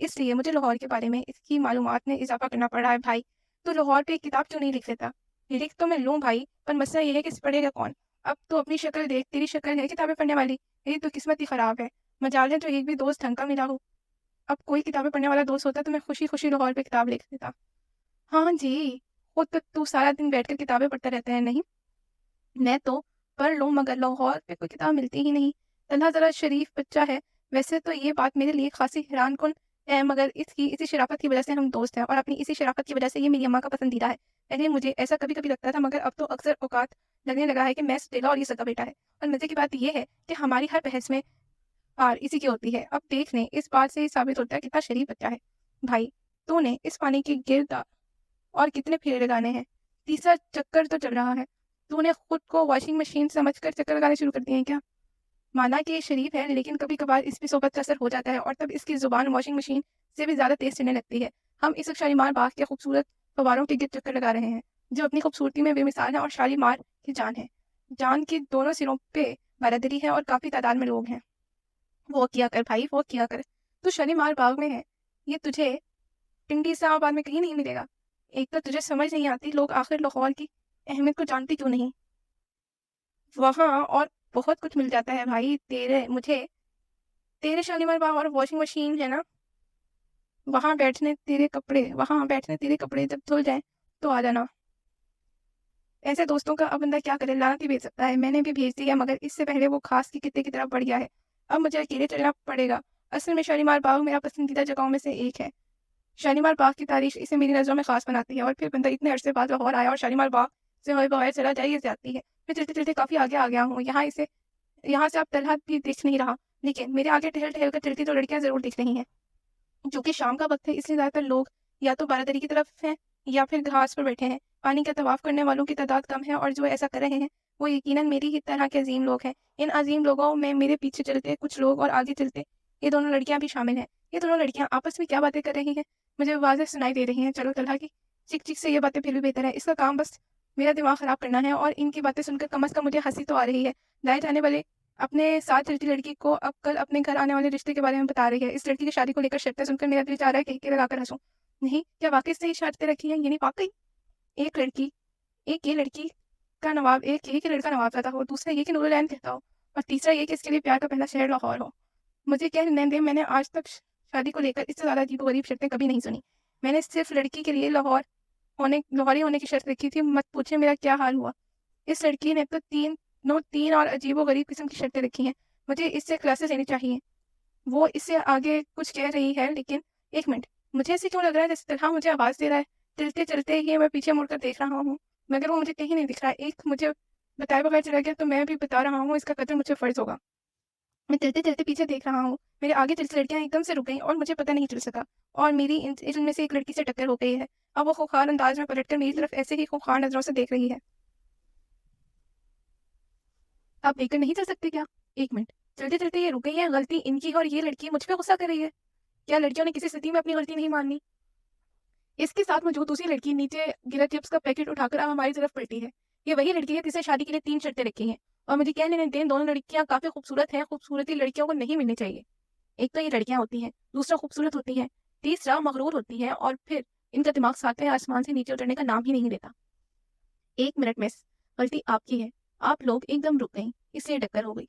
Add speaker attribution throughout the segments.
Speaker 1: اس لیے مجھے لاہور کے بارے میں اس کی معلومات میں اضافہ کرنا پڑ رہا ہے بھائی. تو لاہور پہ ایک کتاب کیوں نہیں لکھ دیتا؟ لکھ تو میں لوں بھائی، پر مسئلہ یہ ہے کہ پڑھے گا کون؟ اب تو اپنی شکل دیکھ، تیری شکل ہے کتابیں پڑھنے والی؟ میری تو قسمت ہی خراب ہے، مجال ہے تو ایک بھی دوست ڈھنگ کا ملا ہو. اب کوئی کتابیں پڑھنے والا دوست ہوتا تو میں خوشی خوشی لاہور پہ کتاب لکھ دیتا. ہاں جی، خود تو سارا دن بیٹھ کر کتابیں پڑھتا رہتا ہے. نہیں، میں تو پڑھ لوں مگر لاہور پہ کوئی کتاب ملتی ہی نہیں. طلحہ ذرا شریف بچہ ہے، ویسے تو یہ بات میرے لیے خاصی حیران کن ہے، مگر اس کی اسی شرافت کی وجہ سے ہم دوست ہیں، اور اپنی اسی شرافت کی وجہ سے یہ میری اماں کا پسندیدہ ہے. پہلے مجھے ایسا کبھی کبھی لگتا تھا، مگر اب تو اکثر اوقات لگنے لگا ہے کہ میں سٹیلا اور یہ سگا بیٹا ہے. اور مزے کی بات یہ ہے کہ ہماری ہر بحث میں پار اسی کی ہوتی ہے. اب دیکھ لیں، اس بات سے ہی ثابت ہوتا ہے کتنا شریف بچہ ہے. بھائی، تو نے اس پانی کے گرد اور کتنے پھیرے لگانے ہیں؟ تیسرا چکر تو چل رہا ہے. تو نے خود کو واشنگ مشین سمجھ کر چکر لگانے شروع کر دیے ہیں کیا؟ مانا کہ یہ شریف ہے، لیکن کبھی کبھار اس کی صحبت کا اثر ہو جاتا ہے، اور تب اس کی زبان واشنگ مشین سے بھی زیادہ تیز چلنے لگتی ہے. ہم اس شالیمار باغ کے خوبصورت فواروں کے گرد چکر لگا رہے ہیں، جو اپنی خوبصورتی میں بے مثال ہے، اور شالیمار کی جان ہے. جان کی دونوں سروں پہ برادری ہے، اور کافی تعداد میں لوگ ہیں. وہ کیا کر بھائی، وہ کیا کر. تو شالیمار باغ میں ہے، یہ تجھے ٹنڈی اسلام آباد میں کہیں نہیں ملے گا. ایک تو تجھے سمجھ نہیں آتی، لوگ آخر لاہور کی اہمیت کو جانتے کیوں نہیں؟ وہاں اور بہت کچھ مل جاتا ہے بھائی. تیرے شالیمار باغ اور واشنگ مشین ہے نا، وہاں بیٹھنے تیرے کپڑے جب دھل جائیں تو آ جانا. ایسے دوستوں کا اب بندہ کیا کرے، لعنت ہی بھیج سکتا ہے. میں نے بھی بھیج دیا، مگر اس سے پہلے وہ خاص کی کتے کی طرف بڑھ گیا ہے. اب مجھے اکیلے چلنا پڑے گا. اصل میں شالیمار باغ میرا پسندیدہ جگہوں میں سے ایک ہے. شالیمار باغ کی تاریخ اسے میری نظروں میں خاص بناتی ہے، اور پھر بندہ اتنے عرصے بعد لاہور آیا اور شالیمار باغ سے ہوئے بغیر چلا جائے، یہ زیادتی ہے. میں چلتے چلتے کافی آگے آ گیا ہوں. یہاں سے اب طلحہ بھی دکھ نہیں رہا، لیکن میرے آگے ٹہل ٹہل کر چلتی تو لڑکیاں ضرور دکھ رہی ہیں. جو کہ شام کا وقت ہے، اس لیے زیادہ تر لوگ یا تو بارہ دری کی طرف ہیں یا پھر گھاس پر بیٹھے ہیں. پانی کا طواف کرنے والوں کی تعداد کم ہے، اور جو ایسا کر رہے ہیں وہ یقیناً میری ہی طرح کے عظیم لوگ ہیں. ان عظیم لوگوں میں میرے پیچھے چلتے کچھ لوگ اور آگے چلتے یہ دونوں لڑکیاں بھی شامل ہیں. یہ دونوں لڑکیاں آپس میں کیا باتیں کر رہی ہیں مجھے واضح سنائی دے رہی ہیں. چلو طلحہ کی چک چک سے یہ باتیں پھر بھی بہتر ہے. اس کا کام بس میرا دماغ خراب کرنا ہے، اور ان کی باتیں سن کر کم از کم مجھے ہنسی تو آ رہی ہے. لائے جانے والے اپنے ساتھ چلتی لڑکی کو اب کل اپنے گھر آنے والے رشتے کے بارے میں بتا رہی ہے. اس لڑکی کی شادی کو لے کر شرطیں سن کر میرا دل چاہ رہا ہے کہ لگا کر ہنسوں. نہیں، کیا واقعی سے ہی شرطیں رکھی ہیں؟ یعنی واقعی ایک یہ لڑکی کا نواب، ایک یہ کہ لڑکا نواب زیادہ ہو، دوسرا یہ کہ نور العین کہتا ہو، اور تیسرا یہ کہ اس کے لیے پیار کا پہلا شہر لاہور ہو. مجھے کہہ لینے دے، میں نے آج تک شادی کو لے کر اس سے زیادہ عجیب و غریب شرطیں کبھی نہیں سنی. میں نے صرف لڑکی کے لیے لاہوری ہونے کی شرط رکھی تھی. مت پوچھے میرا کیا حال ہوا. اس لڑکی نے تو تین اور عجیب و غریب قسم کی شرطیں رکھی ہیں. مجھے اس سے کلاسز لینی چاہیے. وہ اس سے آگے کچھ کہہ رہی ہے، لیکن ایک منٹ، مجھے ایسے کیوں لگ رہا ہے جیسے طلحہ مجھے آواز دے رہا ہے. چلتے چلتے ہی میں پیچھے مڑ کر دیکھ رہا ہوں، مگر وہ مجھے کہیں نہیں دکھ رہا. ایک مجھے بتائے بغیر چلا گیا تو میں بھی بتا رہا ہوں، اس کا قدر مجھے فرض ہوگا. میں چلتے چلتے پیچھے دیکھ رہا ہوں. میرے آگے چلتی لڑکیاں ایک دم سے رک گئیں اور مجھے پتہ نہیں چل سکا، اور میری ان میں سے ایک لڑکی سے ٹکر ہو گئی ہے. اب وہ خوفناک انداز میں پلٹ کر میری طرف ایسے ہی خوفناک نظروں سے دیکھ رہی ہے. آپ دیکھ کر نہیں چل سکتے کیا؟ ایک منٹ، چلتے چلتے یہ رک گئی ہے، غلطی ان کی، اور یہ لڑکی مجھ پہ غصہ کر رہی ہے. کیا لڑکیوں نے کسی ستیہ میں اپنی غلطی نہیں ماننی؟ اس کے ساتھ موجود دوسری لڑکی نیچے گرا چپس کا پیکٹ اٹھا کر اب ہماری طرف پلٹی ہے. یہ وہی لڑکی ہے جسے شادی کے لیے 3 شرطیں رکھی ہیں، اور مجھے کہنے دیں دونوں لڑکیاں کافی خوبصورت ہیں. خوبصورتی لڑکیوں کو نہیں ملنی چاہیے. ایک تو یہ لڑکیاں ہوتی ہیں، دوسرا خوبصورت ہوتی ہیں، تیسرا مغرور ہوتی ہے، اور پھر ان کا دماغ 7ویں آسمان سے نیچے اترنے کا نام ہی نہیں لیتا. ایک منٹ مس، غلطی آپ کی ہے. آپ لوگ ایک دم رک گئیں، اس لیے ٹکر ہو گئی.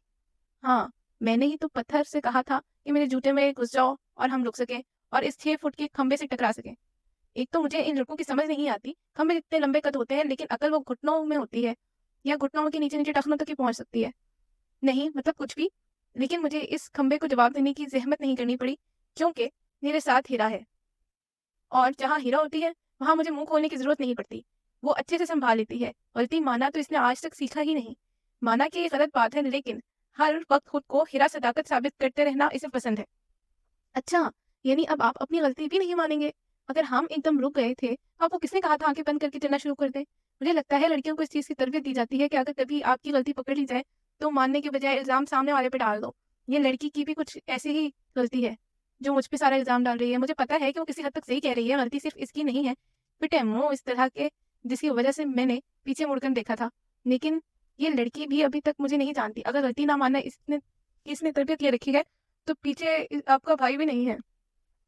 Speaker 1: ہاں، میں نے ہی تو پتھر سے کہا تھا کہ میرے جوتے میں گھس جاؤ اور ہم رک سکیں اور اس 6 فٹ کے کھمبے سے ٹکرا سکیں. ایک تو مجھے ان لڑکوں کی سمجھ نہیں آتی، کھمبے اتنے لمبے قد ہوتے ہیں لیکن عقل وہ گھٹنوں میں ہوتی ہے، یا گھٹنوں کے نیچے نیچے ٹخنوں تک ہی پہنچ سکتی ہے. نہیں مطلب کچھ بھی، لیکن مجھے اس کھمبے کو جواب دینے کی زحمت نہیں کرنی پڑی، کیونکہ میرے ساتھ ہیرا ہے، اور جہاں ہیرا ہوتی ہے وہاں مجھے منہ کھولنے کی ضرورت نہیں پڑتی. وہ اچھے سے سنبھال لیتی ہے. غلطی مانا تو اس نے آج تک سیکھا ہی نہیں. مانا کہ یہ غلط بات ہے، لیکن ہر وقت خود کو ہیرا صداقت ثابت کرتے رہنا اسے پسند ہے. اچھا، یعنی اب آپ اپنی غلطی بھی نہیں مانیں گے؟ اگر ہم ایک دم رک گئے تھے، آپ کو کس نے کہا تھا آنکھیں بند کر کے چلنا شروع کر دیں؟ مجھے لگتا ہے لڑکیوں کو اس چیز کی تربیت دی جاتی ہے کہ اگر کبھی آپ کی غلطی پکڑ لی جائے تو ماننے کے بجائے الزام سامنے والے پہ ڈال دو. یہ لڑکی کی بھی کچھ ایسی ہی غلطی ہے جو مجھ پہ سارا الزام ڈال رہی ہے. مجھے پتا ہے کہ وہ کسی حد تک صحیح کہہ رہی ہے، غلطی صرف اس کی نہیں ہے. پٹے منہ اس طرح کے جس کی وجہ سے میں نے پیچھے مڑ کر دیکھا تھا. لیکن یہ لڑکی بھی ابھی تک مجھے نہیں جانتی. اگر غلطی نہ ماننا اس نے تربیت یہ رکھی ہے تو پیچھے آپ کا بھائی بھی نہیں ہے.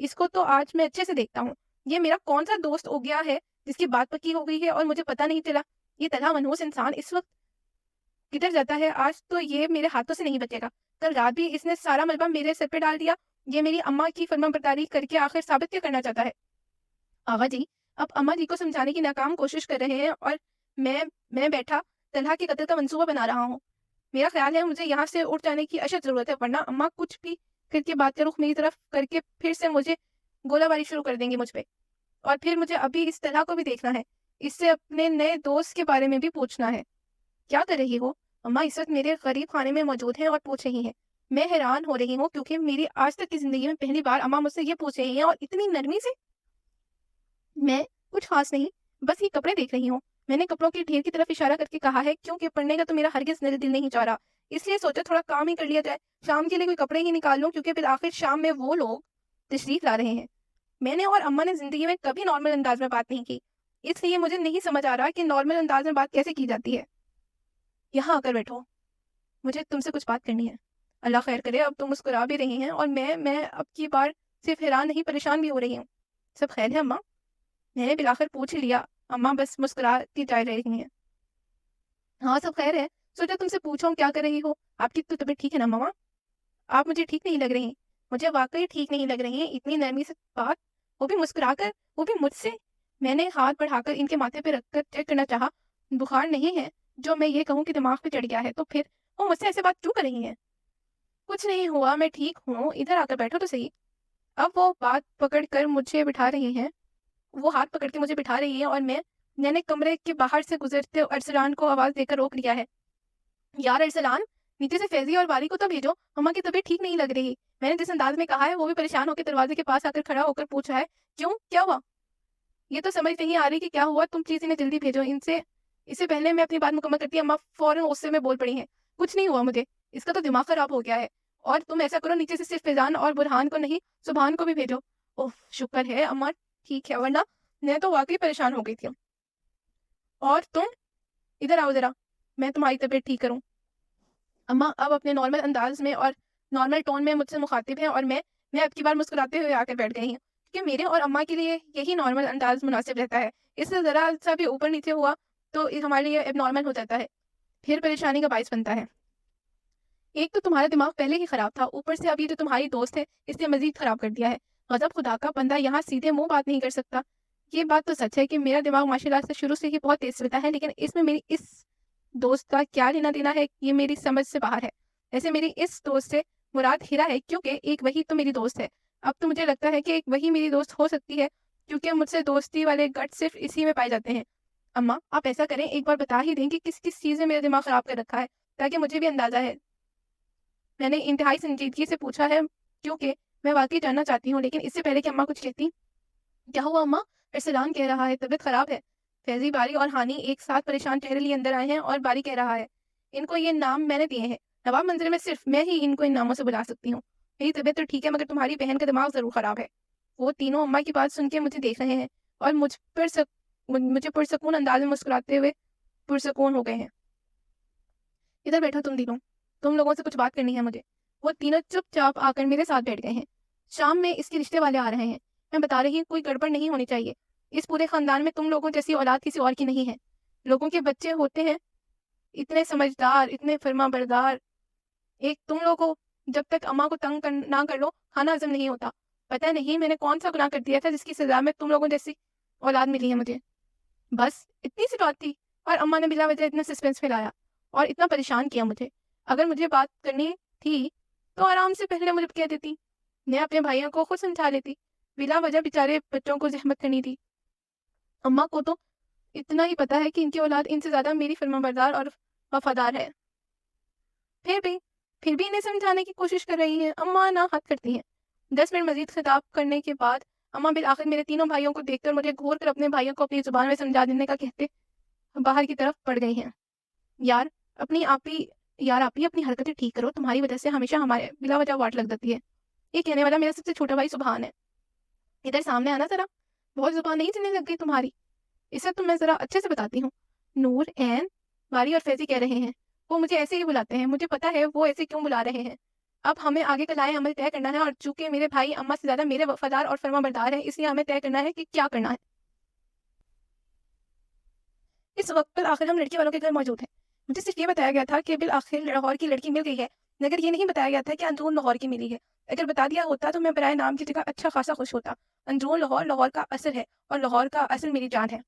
Speaker 1: اس کو تو آج میں اچھے سے دیکھتا ہوں. یہ میرا کون سا دوست ہو گیا ہے جس کی بات پکی ہو گئی ہے اور مجھے پتہ نہیں چلا. یہ طلحہ منحوس انسان اس وقت کدھر جاتا ہے؟ آج تو یہ میرے ہاتھوں سے نہیں بچے گا. کل رات بھی اس نے سارا ملبہ میرے سر پہ ڈال دیا. یہ میری اماں کی فرما برداری کر کے آخر ثابت کیا کرنا چاہتا ہے؟ آغا جی اب اماں جی کو سمجھانے کی ناکام کوشش کر رہے ہیں اور میں بیٹھا طلحہ کے قتل کا منصوبہ بنا رہا ہوں. میرا خیال ہے مجھے یہاں سے اٹھ جانے کی اشد ضرورت ہے، ورنہ اماں کچھ بھی کر کے بات کا رخ میری طرف کر کے پھر سے مجھے گولہ باری شروع کر دیں گے مجھ پہ. اور پھر مجھے ابھی اس طلحہ کو بھی دیکھنا ہے، اس سے اپنے نئے دوست کے بارے میں بھی پوچھنا ہے. کیا کر رہی ہو؟ اماں اس وقت میرے غریب خانے میں موجود ہیں اور پوچھ رہی ہیں. میں حیران ہو رہی ہوں کیونکہ میری آج تک کی زندگی میں پہلی بار اماں مجھ سے یہ پوچھ رہی ہیں اور اتنی نرمی سے. میں کچھ خاص نہیں، بس یہ کپڑے دیکھ رہی ہوں. میں نے کپڑوں کے ڈھیر کی طرف اشارہ کر کے کہا ہے کیونکہ پڑھنے کا تو میرا ہرگز دل نہیں چاہ رہا، اس لیے سوچا تھوڑا کام ہی کر لیا جائے. شام کے لیے کوئی کپڑے ہی نکال لوں کیونکہ پھر آخر شام میں وہ لوگ تشریف لا رہے ہیں. میں نے اور اماں نے زندگی میں کبھی نارمل انداز میں بات نہیں کی، اس لیے مجھے نہیں سمجھ آ رہا کہ نارمل انداز میں بات کیسے کی جاتی ہے. یہاں آ کر بیٹھو، مجھے تم سے کچھ بات کرنی ہے. اللہ خیر کرے اب تم مسکرا بھی رہی ہیں اور میں اب کی بار صرف حیران نہیں پریشان بھی ہو رہی ہوں. سب خیر ہے اماں؟ میں نے بلاخر پوچھ لیا. اماں بس مسکراتی جا رہی ہیں. ہاں سب خیر ہے، سوچا تم سے پوچھوں کیا کر رہی ہو. آپ کی تو طبیعت ٹھیک ہے نا ماما؟ آپ مجھے ٹھیک نہیں لگ رہی، مجھے واقعی ٹھیک نہیں لگ رہی ہیں. اتنی نرمی سے بات، وہ بھی مسکرا کر، وہ بھی مجھ سے. میں نے ہاتھ بڑھا کر ان کے ماتھے پہ رکھ کر چیک کرنا چاہا. بخار نہیں ہے جو میں یہ کہوں کہ دماغ پہ چڑھ گیا ہے تو پھر وہ مجھ سے ایسے بات کیوں کر رہی ہیں؟ کچھ نہیں ہوا، میں ٹھیک ہوں، ادھر آ کر بیٹھو تو صحیح. اب وہ بات پکڑ کر مجھے بٹھا رہی ہیں، وہ ہاتھ پکڑ کے مجھے بٹھا رہی ہیں اور میں نے کمرے کے باہر سے گزرتے ارسلان کو آواز دے کر روک لیا ہے. یار ارسلان، نیچے سے فیضی اور باری کو تو بھیجو، اماں کی طبیعت ٹھیک نہیں لگ رہی. میں نے جس انداز میں کہا ہے وہ بھی پریشان ہو کے دروازے کے پاس آ کر کھڑا ہو کر پوچھا ہے کیوں، کیا ہوا؟ یہ تو سمجھ نہیں آ رہی کہ کیا ہوا. تم پلیز انہیں جلدی بھیجو. اس سے پہلے میں اپنی بات مکمل کرتی اماں فوراً غصے میں بول پڑی ہیں. کچھ نہیں ہوا مجھے، اس کا تو دماغ خراب ہو گیا ہے. اور تم ایسا کرو، نیچے سے صرف فیضان اور برہان کو نہیں، سبحان کو بھی بھیجو. اوہ شکر ہے اماں ٹھیک ہے، ورنہ میں تو واقعی پریشان ہو گئی تھی. اور تم ادھر آؤ ذرا، میں تمہاری طبیعت ٹھیک کروں. اماں اب اپنے نارمل انداز میں اور نارمل ٹون میں مجھ سے مخاطب ہیں اور میں اب کی بار مسکراتے ہوئے آ کر بیٹھ گئی ہوں کہ میرے اور اماں کے لیے یہی نارمل انداز مناسب رہتا ہے. اس سے ذرا سا بھی اوپر نیچے ہوا تو ہمارے لیے اب نارمل ہو جاتا ہے، پھر پریشانی کا باعث بنتا ہے. ایک تو تمہارا دماغ پہلے ہی خراب تھا، اوپر سے اب یہ جو تمہاری دوست ہے اس نے مزید خراب کر دیا ہے. غضب خدا کا، بندہ یہاں سیدھے منہ بات نہیں کر سکتا. یہ بات تو سچ ہے کہ میرا دماغ ماشاء اللہ سے شروع سے ہی بہت تیز چلتا ہے، لیکن اس میں میری اس دوست کا کیا لینا دینا ہے یہ میری سمجھ سے باہر ہے. ایسے میری اس دوست سے مراد ہیرا ہے کیونکہ ایک وہی تو میری دوست ہے. اب تو مجھے لگتا ہے کہ ایک وہی میری دوست ہو سکتی ہے کیونکہ مجھ سے دوستی والے گٹ صرف اسی میں پائے جاتے ہیں. اماں آپ ایسا کریں، ایک بار بتا ہی دیں کہ کس کس چیز نے میرا دماغ خراب کر رکھا ہے تاکہ مجھے بھی اندازہ ہے. میں نے انتہائی سنجیدگی سے پوچھا ہے کیونکہ میں واقعی جاننا چاہتی ہوں، لیکن اس سے پہلے کہ اماں کچھ کہتی. کیا ہوا اماں؟ ارسلان کہہ رہا ہے طبیعت خراب ہے. فیضی، باری اور ہانی ایک ساتھ پریشان چہرے لیے اندر آئے ہیں اور باری کہہ رہا ہے ان کو یہ نام میں نے دیے ہیں. نواب منزل میں صرف میں ہی ان کو ان ناموں سے بلا سکتی ہوں. میری طبیعت تو ٹھیک ہے مگر تمہاری بہن کا دماغ ضرور خراب ہے. وہ تینوں اماں کی بات سن کے مجھے دیکھ رہے ہیں اور مجھے پرسکون انداز میں مسکراتے ہوئے پرسکون ہو گئے ہیں. ادھر بیٹھو تم لوگوں سے کچھ بات کرنی ہے مجھے. وہ تینوں چپ چاپ آ کر میرے ساتھ بیٹھ گئے ہیں. شام میں اس کے رشتے والے آ رہے ہیں. میں بتا رہی ہوں کوئی گڑبڑ نہیں ہونی چاہیے. اس پورے خاندان میں تم لوگوں جیسی اولاد کسی اور کی نہیں ہے. لوگوں کے بچے ہوتے ہیں اتنے سمجھدار، اتنے فرما بردار. ایک تم لوگوں جب تک اماں کو تنگ نہ کر لو کھانا ہضم نہیں ہوتا. پتہ نہیں میں نے کون سا گناہ کر دیا تھا جس کی سزا میں تم لوگوں جیسی اولاد ملی ہے مجھے. بس اتنی سی بات تھی اور اماں نے بلا وجہ اتنا سسپینس پھیلایا اور اتنا پریشان کیا مجھے. اگر مجھے بات کرنی تھی تو آرام سے پہلے مجھے کہہ دیتی، میں اپنے بھائیوں کو خود سمجھا لیتی. بلا وجہ بیچارے بچوں کو زحمت کرنی تھی. اماں کو تو اتنا ہی پتا ہے کہ ان کی اولاد ان سے زیادہ میری فرما بردار اور وفادار ہے. پھر بھی انہیں سمجھانے کی کوشش کر رہی ہیں. اماں نہ حد کرتی ہیں. 10 منٹ مزید خطاب کرنے کے بعد اماں بالآخر میرے تینوں بھائیوں کو دیکھ کر مجھے گھور کر اپنے بھائیوں کو اپنی زبان میں سمجھا دینے کا کہتے باہر کی طرف پڑ گئی ہیں. یار آپ ہی اپنی حرکتیں ٹھیک کرو. تمہاری وجہ سے ہمیشہ ہمارے بلا وجہ واٹ لگ جاتی ہے. یہ کہنے والا میرا سب سے چھوٹا بھائی سبحان ہے. ادھر سامنے آنا ذرا، بہت زبان نہیں چلنے لگ گئی تمہاری. اسے تو میں ذرا اچھے سے بتاتی ہوں. نور، عین، باری اور فیضی کہہ رہے ہیں. وہ مجھے ایسے ہی بلاتے ہیں. مجھے پتا ہے وہ ایسے کیوں بلا رہے ہیں. اب ہمیں آگے کا لائے عمل طے کرنا ہے، اور چونکہ میرے بھائی اماں سے زیادہ میرے وفادار اور فرما بردار ہیں، اس لیے ہمیں طے کرنا ہے کہ کیا کرنا ہے۔ اس وقت پر آخر ہم لڑکی والوں کے گھر موجود ہیں۔ مجھے صرف یہ بتایا گیا تھا کہ بالآخر لاہور کی لڑکی مل گئی ہے، مگر یہ نہیں بتایا گیا تھا کہ اندرون لاہور کی ملی ہے۔ اگر بتا دیا ہوتا تو میں برائے نام کی جگہ اچھا خاصا خوش ہوتا۔ اندرون لاہور لاہور کا اصل ہے، اور لاہور کا اصل میری جان ہے۔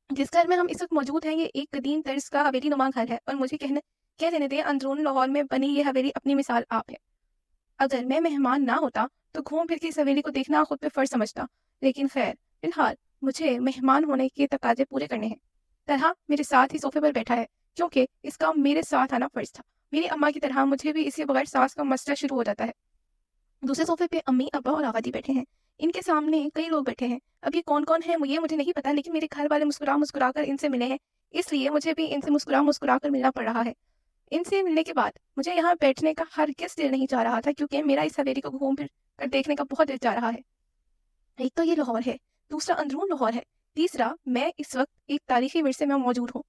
Speaker 1: جس گھر میں ہم اس وقت موجود ہیں یہ ایک قدیم طرز کا حویلی نما گھر ہے، اور مجھے کہہ دینے دیں اندرون لاہور میں بنی یہ حویلی اپنی مثال آپ ہے۔ اگر میں مہمان نہ ہوتا تو گھوم پھر کے اس حویلی کو دیکھنا خود پہ فرض سمجھتا، لیکن خیر فی الحال مجھے مہمان ہونے کے تقاضے پورے کرنے ہیں۔ طلحہ میرے ساتھ ہی صوفے پر بیٹھا ہے، کیونکہ اس کا میرے ساتھ آنا فرض تھا۔ میری اماں کی طرح مجھے بھی اسی بغیر سانس کا مسئلہ شروع ہو جاتا ہے۔ دوسرے صوفے پہ امی، ابا اور آغا جی بیٹھے ہیں۔ ان کے سامنے کئی لوگ بیٹھے ہیں۔ اب یہ کون کون ہیں یہ مجھے نہیں پتا، لیکن میرے گھر والے مسکرا کر ان سے ملے ہیں، اس لیے مجھے بھی ان سے مسکرا کر ملنا پڑ رہا ہے۔ ان سے ملنے کے بعد مجھے یہاں بیٹھنے کا ہرگز دل نہیں چاہ رہا تھا، کیونکہ میرا اس حویلی کو گھوم پھر کر دیکھنے کا بہت دل چاہ رہا ہے۔ ایک تو یہ لاہور ہے، دوسرا اندرون لاہور ہے، تیسرا میں اس وقت ایک تاریخی ورثے میں موجود ہوں۔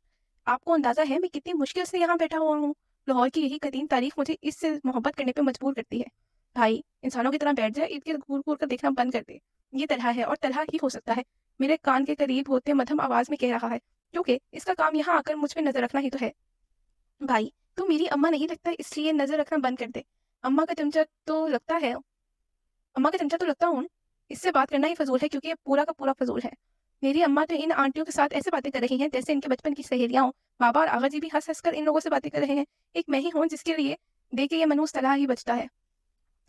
Speaker 1: آپ کو اندازہ ہے میں کتنی مشکل سے یہاں بیٹھا ہوا ہوں۔ لاہور کی یہی قدیم تاریخ مجھے اس سے محبت کرنے پہ مجبور کرتی ہے۔ بھائی انسانوں کی طرح بیٹھ جائے، ارد گرد گھور گھور کر دیکھنا بند کر دے۔ یہ طلحہ ہے، اور طلحہ ہی ہو سکتا ہے۔ میرے کان کے قریب ہوتے مدھم آواز میں کہہ رہا ہے، کیونکہ اس کا کام یہاں آ کر مجھ پہ نظر رکھنا ہی تو ہے۔ بھائی تو میری اماں نہیں لگتا، اس لیے نظر رکھنا بند کر دے۔ اماں کا چمچہ تو لگتا ہوں، اس سے بات کرنا ہی فضول ہے، کیونکہ یہ پورا کا پورا فضول ہے۔ میری اماں تو ان آنٹیوں کے ساتھ ایسے باتیں کر رہی ہیں جیسے ان کے بچپن کی سہیلیاں ہوں۔ بابا اور آغا جی بھی ہنس کر ان لوگوں سے باتیں کر رہے ہیں، ایک میں ہی ہوں جس کے لیے دیکھے یہ منوس طلحہ ہی بچتا ہے۔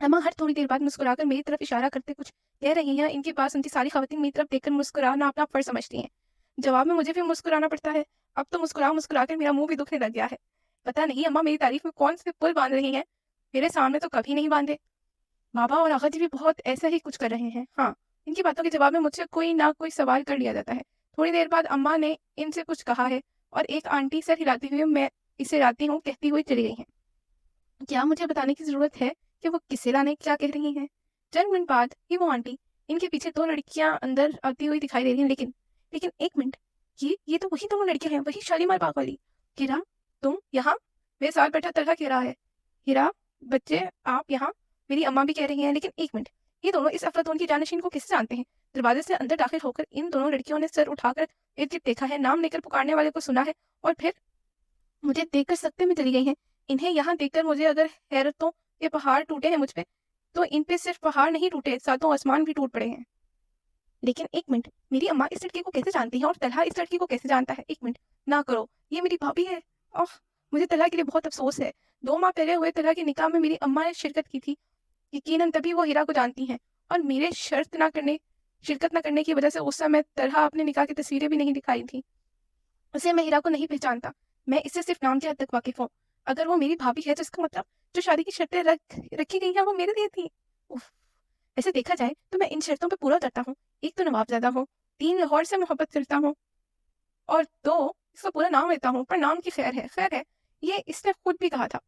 Speaker 1: اماں ہر تھوڑی دیر بعد مسکرا کر میری طرف اشارہ کرتے کچھ کہہ رہی ہیں۔ ان کی بات سنتی ساری خواتین میری طرف دیکھ کر مسکرانا اپنا فرض سمجھتی ہیں۔ جواب میں مجھے بھی مسکرانا پڑتا ہے۔ اب تو مسکرا کر میرا منہ بھی دکھنے لگ گیا ہے۔ پتہ نہیں اماں میری تعریف میں کون سے پل باندھ رہی ہیں، میرے سامنے تو کبھی نہیں باندھے۔ بابا اور آغا جی بھی بہت ایسا ہی کچھ کر رہے ہیں۔ ہاں، ان کی باتوں کے جواب میں مجھ سے کوئی نہ کوئی سوال کر لیا جاتا ہے۔ تھوڑی دیر بعد اماں نے ان سے کچھ کہا ہے، اور ایک آنٹی سر ہلاتی ہوئے میں اسے لاتی ہوں کہتی ہوئی چلی گئی ہیں۔ کیا مجھے بتانے کی ضرورت ہے کہ وہ کسے لانے کیا کہہ رہی ہیں؟ چند منٹ بعد ہی وہ آنٹی، ان کے پیچھے دو لڑکیاں اندر آتی ہوئی دکھائی دے رہی ہیں۔ لیکن ایک منٹ، یہ تو وہی دونوں لڑکیاں ہیں، وہی شالیمار باغ والی۔ ہیرا تم یہاں؟ میرے ساتھ بیٹھا طلحہ کہہ رہا ہے۔ ہیرا بچے آپ یہاں؟ میری اماں بھی کہہ رہی ہیں۔ لیکن ایک منٹ، یہ دونوں اس افلاطون کی جانشین کو کس سے جانتے ہیں؟ دروازے سے اندر داخل ہو کر ان دونوں لڑکیوں نے سر اٹھا کر ارد گرد دیکھا ہے، نام لے کر پکارنے والے کو سنا ہے، اور پھر مجھے دیکھ کر سکتے میں چلی گئی ہیں۔ انہیں یہاں دیکھ کر مجھے اگر حیرتوں کے پہاڑ ٹوٹے ہیں مجھ پہ، تو ان پہ صرف پہاڑ نہیں ٹوٹے، ساتوں آسمان بھی ٹوٹ پڑے ہیں۔ لیکن ایک منٹ، میری اماں اس لڑکی کو کیسے جانتی ہیں، اور طلحہ اس لڑکی کو کیسے جانتا ہے؟ ایک منٹ نہ کرو، یہ میری بھابھی ہے۔ مجھے طلحہ کے لیے بہت افسوس ہے۔ 2 ماہ پہلے ہوئے طلحہ کے نکاح میں میری اماں نے شرکت کی تھی، یقیناً تبھی وہ ہیرا کو جانتی ہیں، اور میرے شرکت نہ کرنے کی وجہ سے اس میں طلحہ اپنے نکاح کی تصویریں بھی نہیں دکھائی تھیں۔ اسے میں ہیرا کو نہیں پہچانتا، میں اس سے صرف نام کے حد تک واقف ہوں۔ اگر وہ میری بھابھی ہے تو اس کا مطلب جو شادی کی شرطیں رکھی گئی ہیں وہ میرے لیے تھی۔ ایسے دیکھا جائے تو میں ان شرطوں پہ پورا اترتا ہوں۔ ایک تو نواب زیادہ ہوں، 3 لاہور سے محبت کرتا ہوں، اور 2 اس کا پورا نام لیتا ہوں، پر نام کی خیر ہے، یہ اس نے خود بھی کہا تھا۔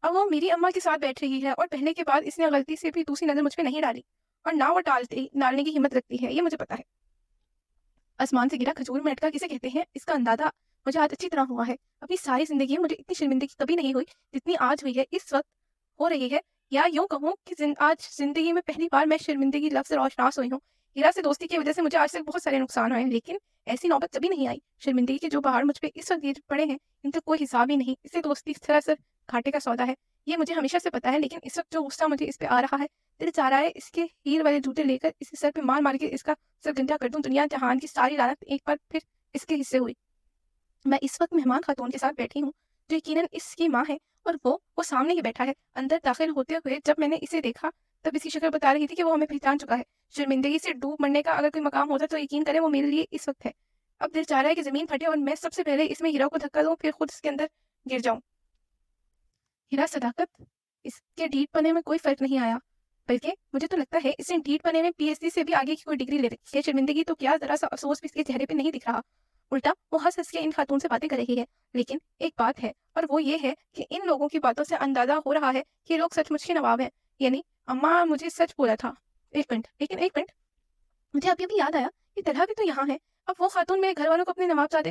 Speaker 1: اب وہ میری اماں کے ساتھ بیٹھ رہی ہے، اور پہلے کے بعد اس نے غلطی سے بھی دوسری نظر مجھ پہ نہیں ڈالی، اور نہ وہ ڈالنے کی ہمت رکھتی ہے، یہ مجھے پتا ہے۔ آسمان سے گرا کھجور میں اٹکا کسے کہتے ہیں، اس کا اندازہ مجھے آج اچھی طرح ہوا ہے۔ اپنی ساری زندگی میں مجھے اتنی شرمندگی کبھی نہیں ہوئی جتنی آج ہوئی ہے، اس وقت ہو رہی ہے، یا یوں کہوں کہ آج زندگی میں پہلی بار میں شرمندگی لفظ سے روشناس ہوئی ہوں۔ ہیرا سے دوستی کی وجہ سے مجھے آج تک بہت سارے نقصان ہوئے ہیں، لیکن ایسی نوبت کبھی نہیں آئی۔ شرمندگی کے جو پہاڑ مجھ پہ اس وقت گر پڑے ہیں ان کا کوئی حساب ہی نہیں۔ اس سے دوستی سراسر گھاٹے کا سودا ہے، یہ مجھے ہمیشہ سے پتا ہے، لیکن اس وقت جو غصہ مجھے اس پہ آ رہا ہے، دل چاہ رہا ہے اس کے ہیر والے جوتے لے کر اسے سر پہ مار کے اس کا سر گنجا کر دوں۔ دنیا جہان کی ساری لعنت ایک بار پھر اس کے حصے ہوئی۔ میں اس وقت مہمان خاتون کے ساتھ بیٹھی ہوں جو یقیناً اس کی ماں ہے، اور وہ سامنے ہی بیٹھا ہے۔ اندر داخل ہوتے ہوئے جب میں نے اسے دیکھا تب اس کی شکل بتا رہی تھی کہ وہ ہمیں پہچان چکا ہے۔ شرمندگی سے ڈوب مرنے کا اگر کوئی مقام ہوتا تو یقین کرے وہ میرے لیے اس وقت ہے۔ اب دل چاہ رہا ہے کہ زمین پھٹے اور میں سب سے پہلے اس میں ہیرا کو دھکا دوں، پھر خود اس کے اندر گر جاؤں۔ ہیرا صداقت، اس کے ڈھیٹ پنے میں کوئی فرق نہیں آیا، بلکہ مجھے تو لگتا ہے اس نے ڈھیٹ پنے میں PhD سے بھی آگے کی کوئی ڈگری لے رکھی ہے۔ شرمندگی تو کیا، ذرا سا افسوس بھی اس کے چہرے پہ نہیں دکھ رہا، الٹا وہ ہنس کے ان خاتون سے باتیں کر رہی ہے۔ لیکن ایک بات ہے، اور وہ یہ ہے کہ ان لوگوں کی باتوں سے اندازہ ہو رہا ہے کہ یہ لوگ سچ مچ کے نواب ہیں، یعنی اماں مجھے سچ بولا تھا۔ ایک منٹ، مجھے ابھی یاد آیا کہ طلحہ بھی تو یہاں ہے۔ اب وہ خاتون میرے گھر والوں کو اپنے نواب زادے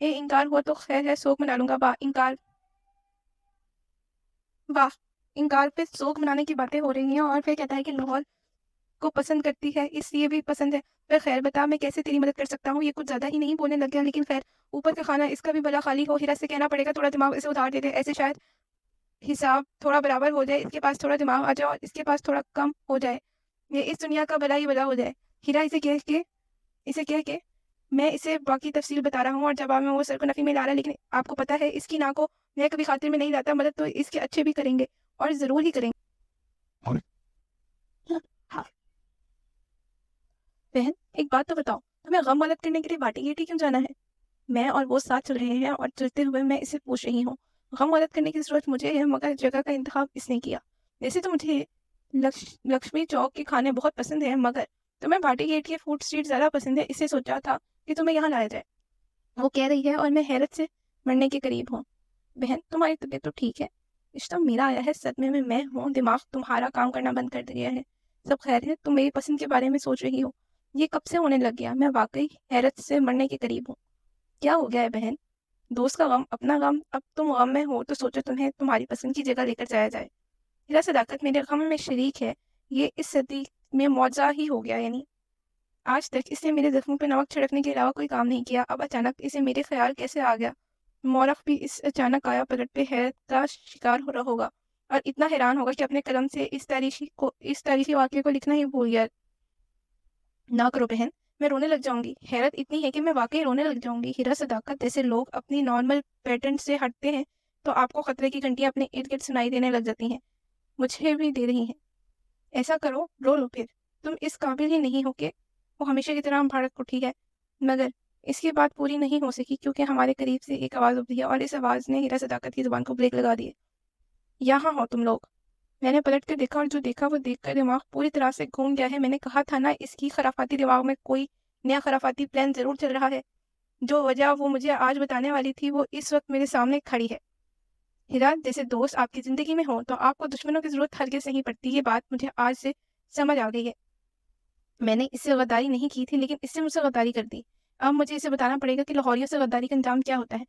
Speaker 1: انکار ہوا تو خیر ہے، سوگ منا لوں گا۔ واہ، انکار پہ سوگ منانے کی باتیں ہو رہی ہیں، اور پھر کہتا ہے کہ لاہور کو پسند کرتی ہے، اس لیے بھی پسند ہے۔ پھر خیر بتا میں کیسے تیری مدد کر سکتا ہوں؟ یہ کچھ زیادہ ہی نہیں بولنے لگ گیا، لیکن خیر اوپر کا کھانا اس کا بھی بلا خالی ہو۔ ہیرا سے کہنا پڑے گا تھوڑا دماغ اسے ادھار دے دے، ایسے شاید حساب تھوڑا برابر ہو جائے، اس کے پاس تھوڑا دماغ آ جائے اور اس کے پاس تھوڑا کم ہو جائے، یہ اس دنیا کا بلا ہی بلا ہو جائے۔ ہیرا اسے کہہ کے میں اسے باقی تفصیل بتا رہا ہوں، اور جواب میں وہ سر کو نفی میں لا رہا ہے، لیکن آپ کو پتہ ہے اس کی نا کو میں کبھی خاطر میں نہیں لاتا، مدد تو اس کے اچھے بھی کریں گے اور ضرور ہی کریں گے۔ ہاں بہن، ایک بات تو بتاؤ، تمہیں غم مدد کرنے کے لیے باٹی گیٹی کیوں جانا ہے؟ میں اور وہ ساتھ چل رہے ہیں، اور چلتے ہوئے میں اسے پوچھ رہی ہوں۔ غم مدد کرنے کی ضرورت مجھے ہے، مگر جگہ کا انتخاب اس نے کیا۔ ویسے تو مجھے لکشمی چوک کے کھانے بہت پسند ہیں، مگر تمہیں بھاٹی گیٹ کی فوڈ اسٹریٹ زیادہ پسند ہے، اسے سوچا تھا کہ تمہیں یہاں لایا جائے، وہ کہہ رہی ہے، اور میں حیرت سے مرنے کے قریب ہوں۔ بہن، تمہاری طبیعت تو ٹھیک ہے؟ رشتہ میرا آیا ہے، صدمے میں ہوں، دماغ تمہارا کام کرنا بند کر دیا ہے۔ سب خیر ہے؟ تم میری پسند کے بارے میں سوچ رہی ہو؟ یہ کب سے ہونے لگ گیا؟ میں واقعی حیرت سے مرنے کے قریب ہوں۔ کیا ہو گیا ہے بہن؟ دوست کا غم اپنا غم، اب تم غم میں ہو تو سوچو تمہیں تمہاری پسند کی جگہ لے کر جایا جائے۔ میرا صداقت میرے غم میں شریک ہے، یہ اس صدی میں معجزہ ہی ہو گیا، یعنی آج تک اس نے میرے زخموں پہ نمک چھڑکنے کے علاوہ کوئی کام نہیں کیا، اب اچانک اسے میرے خیال کیسے آ گیا؟ مورخ بھی اس اچانک آیا پلٹ پہ حیرت کا شکار ہو رہا ہوگا، اور اتنا حیران ہوگا کہ اپنے قلم سے اس تاریخی واقعے کو لکھنا ہی بھول گیا۔ نہ کرو بہن، میں رونے لگ جاؤں گی، حیرت اتنی ہے کہ میں واقعی رونے لگ جاؤں گی۔ ہیرا صداقت جیسے لوگ اپنی نارمل پیٹرن سے ہٹتے ہیں تو آپ کو خطرے کی گھنٹیاں اپنے ارد گرد سنائی دینے لگ جاتی ہیں، مجھے بھی دے رہی ہیں۔ ایسا کرو، رو لو، پھر تم اس قابل ہی نہیں ہو کہ وہ ہمیشہ کی طرح بھڑک اٹھی ہے، مگر اس کی بات پوری نہیں ہو سکی کیونکہ ہمارے قریب سے ایک آواز ابھری ہے، اور اس آواز نے ہیرا صداقت کی زبان کو بریک لگا دی۔ یہاں ہو تم لوگ؟ میں نے پلٹ کر دیکھا، اور جو دیکھا وہ دیکھ کر دماغ پوری طرح سے گھوم گیا ہے۔ میں نے کہا تھا نا، اس کی خرافاتی دماغ میں کوئی نیا خرافاتی پلان ضرور چل رہا ہے۔ جو وجہ وہ مجھے آج بتانے والی تھی وہ اس وقت میرے سامنے کھڑی ہے۔ ہیرا، جیسے دوست آپ کی زندگی میں ہو تو آپ کو دشمنوں کی ضرورت ہرگز نہیں پڑتی، یہ بات مجھے آج سے سمجھ آ گئی ہے۔ میں نے اس سے غداری نہیں کی تھی، لیکن اس سے مجھ سے غداری کر دی۔ اب مجھے اسے بتانا پڑے گا کہ لاہوریوں سے غداری کا انجام کیا ہوتا ہے۔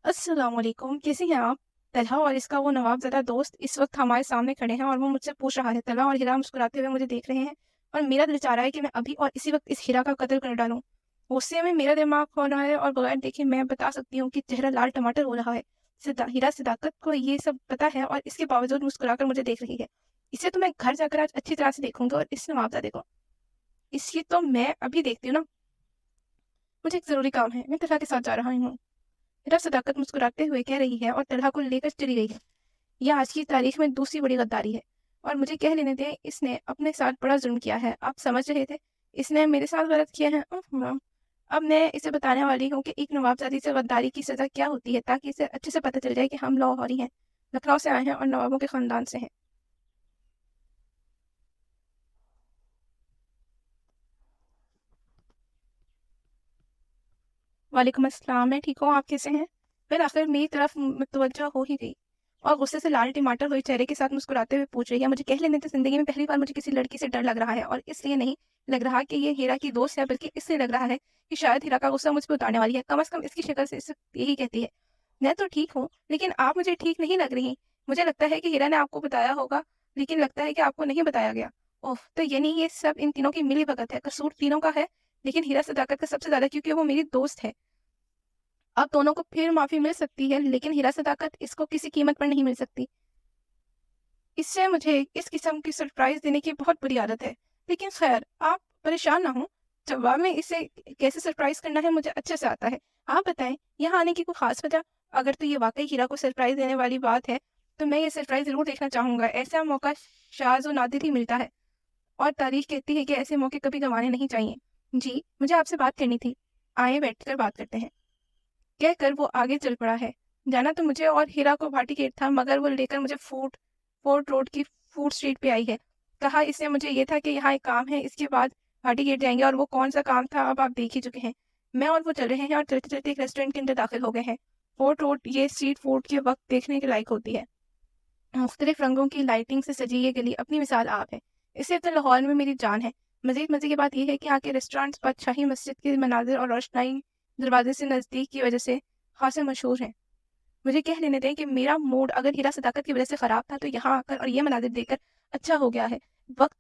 Speaker 1: السلام علیکم، کیسی ہیں آپ؟ طلحہ اور اس کا وہ نواب زدہ دوست اس وقت ہمارے سامنے کھڑے ہیں، اور وہ مجھ سے پوچھ رہا ہے۔ طلحہ اور ہیرا مسکراتے ہوئے مجھے دیکھ رہے ہیں، اور میرا دل چاہ رہا ہے کہ میں ابھی اور اسی وقت اس ہیرا کا قتل کر ڈالوں۔ غصے میں میرا دماغ کھول رہا ہے، اور بغیر دیکھے میں بتا سکتی ہوں کہ چہرہ لال ٹماٹر ہو رہا ہے۔ ہیرا صداقت کو یہ سب پتہ ہے، اور اس کے باوجود مسکرا کر مجھے دیکھ رہی ہے۔ اسے تو میں گھر جا کر آج اچھی طرح سے دیکھوں گا، اور اس نواب زدے کو اس کی تو میں ابھی دیکھتی ہوں نا۔ مجھے ایک ضروری کام ہے، میں طلحہ کے ساتھ جا رہا ہوں۔ میرا صداقت مسکراتے ہوئے کہہ رہی ہے، اور طلحہ کو لے کر چلی گئی ہے۔ یہ آج کی تاریخ میں دوسری بڑی غداری ہے، اور مجھے کہہ لینے دیں، اس نے اپنے ساتھ بڑا ظلم کیا ہے۔ آپ سمجھ رہے تھے اس نے میرے ساتھ غلط کیا ہے؟ اب میں اسے بتانے والی ہوں کہ ایک نوابزادی سے غداری کی سزا کیا ہوتی ہے، تاکہ اسے اچھے سے پتہ چل جائے کہ ہم لاہوری ہیں، لکھنؤ سے آئے ہیں، اور نوابوں کے خاندان سے ہیں۔ وعلیکم السلام، میں ٹھیک ہوں، آپ کیسے ہیں؟ پھر آخر میری طرف متوجہ ہو ہی گئی، اور غصے سے لال ٹماٹر ہوئے چہرے کے ساتھ مسکراتے ہوئے پوچھ رہی ہے، مجھے کہہ لینے تھے، زندگی میں پہلی بار مجھے کسی لڑکی سے ڈر لگ رہا ہے، اور اس لیے نہیں لگ رہا کہ یہ ہیرا کی دوست ہے، بلکہ اس سے لگ رہا ہے کہ شاید ہیرا کا غصہ مجھ پہ اتارنے والی ہے۔ کم از کم اس کی شکل سے یہی کہتی ہے۔ میں تو ٹھیک ہوں، لیکن آپ مجھے ٹھیک نہیں لگ رہی۔ مجھے لگتا ہے کہ ہیرا نے آپ کو بتایا ہوگا، لیکن لگتا ہے کہ آپ کو نہیں بتایا گیا۔ اوہ، تو یعنی یہ سب ان تینوں کی ملی بھگت ہے، قصور تینوں کا ہے، لیکن ہیرا صداقت کا سب سے زیادہ، کیونکہ وہ میری دوست ہے۔ اب دونوں کو پھر معافی مل سکتی ہے، لیکن ہیرا صداقت اس کو کسی قیمت پر نہیں مل سکتی۔ اس سے مجھے اس قسم کی سرپرائز دینے کی بہت بری عادت ہے، لیکن خیر، آپ پریشان نہ ہوں، جواب میں اسے کیسے سرپرائز کرنا ہے مجھے اچھے سے آتا ہے۔ آپ بتائیں، یہاں آنے کی کوئی خاص وجہ؟ اگر تو یہ واقعی ہیرا کو سرپرائز دینے والی بات ہے تو میں یہ سرپرائز ضرور دیکھنا چاہوں گا۔ ایسا موقع شاذ و نادر ہی ملتا ہے، اور تاریخ کہتی ہے کہ ایسے موقع کبھی گنوانے نہیں چاہیے۔ جی، مجھے آپ سے بات کرنی تھی، آئیں بیٹھ کر بات کرتے ہیں، کہہ کر وہ آگے چل پڑا ہے۔ جانا تو مجھے اور ہیرا کو بھاٹی گیٹ تھا، مگر وہ لے کر مجھے فورٹ روڈ کی فوڈ اسٹریٹ پہ آئی ہے۔ کہا اس نے مجھے یہ تھا کہ یہاں ایک کام ہے، اس کے بعد بھاٹی گیٹ جائیں گے، اور وہ کون سا کام تھا اب آپ دیکھ ہی چکے ہیں۔ میں اور وہ چل رہے ہیں، اور چلتے چلتے ایک ریسٹورینٹ کے اندر داخل ہو گئے ہیں۔ فورٹ روڈ یہ اسٹریٹ فوڈ کے وقت دیکھنے کے لائق ہوتی ہے۔ مختلف رنگوں کی لائٹنگ سے سجی یہ گلی اپنی مثال آپ ہے، اس سے تو لاہور میں میری جان ہے۔ مزید مزے کی بات یہ ہے کہ یہاں کے ریسٹورینٹس بادشاہی مسجد کے مناظر اور روشنائی دروازے سے نزدیک کی وجہ سے خاصے مشہور ہیں. مجھے کہہ لینے دیں کہ میرا موڈ اگر ہیرا صداقت کی وجہ سے خراب تھا تو یہاں آ کر اور یہ مناظر دیکھ کر اچھا ہو گیا ہے.